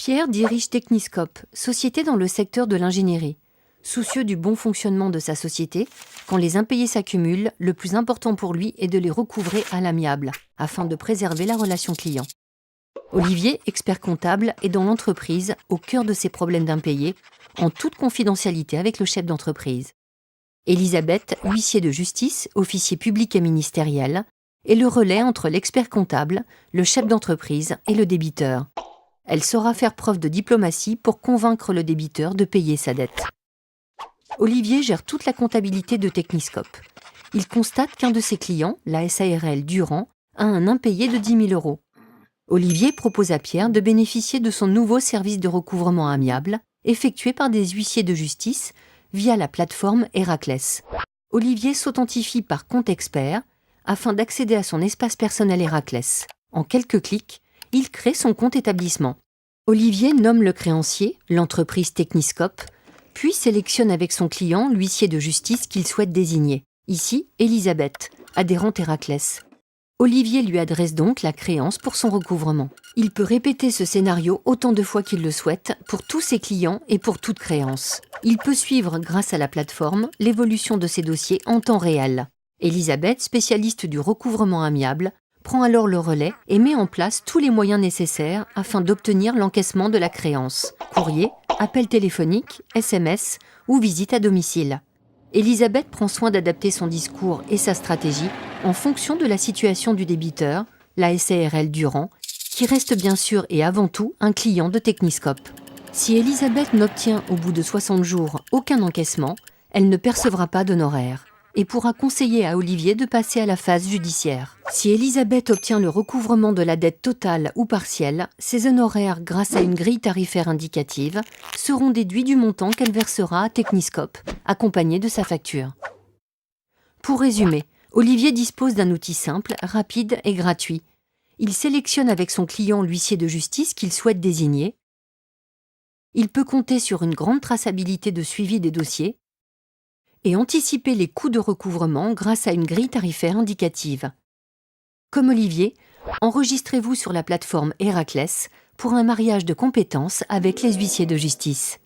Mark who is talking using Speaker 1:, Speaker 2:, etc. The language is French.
Speaker 1: Pierre dirige Techniscope, société dans le secteur de l'ingénierie. Soucieux du bon fonctionnement de sa société, quand les impayés s'accumulent, le plus important pour lui est de les recouvrer à l'amiable, afin de préserver la relation client. Olivier, expert comptable, est dans l'entreprise, au cœur de ses problèmes d'impayés, en toute confidentialité avec le chef d'entreprise. Elisabeth, huissier de justice, officier public et ministériel, est le relais entre l'expert comptable, le chef d'entreprise et le débiteur. Elle saura faire preuve de diplomatie pour convaincre le débiteur de payer sa dette. Olivier gère toute la comptabilité de Techniscope. Il constate qu'un de ses clients, la SARL Durand, a un impayé de 10 000 €. Olivier propose à Pierre de bénéficier de son nouveau service de recouvrement amiable, effectué par des huissiers de justice via la plateforme Héraclès. Olivier s'authentifie par compte expert afin d'accéder à son espace personnel Héraclès. En quelques clics, il crée son compte établissement. Olivier nomme le créancier, l'entreprise Techniscope, puis sélectionne avec son client l'huissier de justice qu'il souhaite désigner. Ici, Elisabeth, adhérente Héraclès. Olivier lui adresse donc la créance pour son recouvrement. Il peut répéter ce scénario autant de fois qu'il le souhaite pour tous ses clients et pour toute créance. Il peut suivre, grâce à la plateforme, l'évolution de ses dossiers en temps réel. Elisabeth, spécialiste du recouvrement amiable, prend alors le relais et met en place tous les moyens nécessaires afin d'obtenir l'encaissement de la créance. Courrier, appel téléphonique, SMS ou visite à domicile. Elisabeth prend soin d'adapter son discours et sa stratégie en fonction de la situation du débiteur, la SARL Durand, qui reste bien sûr et avant tout un client de Techniscope. Si Elisabeth n'obtient au bout de 60 jours aucun encaissement, elle ne percevra pas d'honoraires et pourra conseiller à Olivier de passer à la phase judiciaire. Si Elisabeth obtient le recouvrement de la dette totale ou partielle, ses honoraires, grâce à une grille tarifaire indicative, seront déduits du montant qu'elle versera à Techniscope, accompagné de sa facture. Pour résumer, Olivier dispose d'un outil simple, rapide et gratuit. Il sélectionne avec son client l'huissier de justice qu'il souhaite désigner. Il peut compter sur une grande traçabilité de suivi des dossiers et anticiper les coûts de recouvrement grâce à une grille tarifaire indicative. Comme Olivier, enregistrez-vous sur la plateforme Héraclès pour un mariage de compétences avec les huissiers de justice.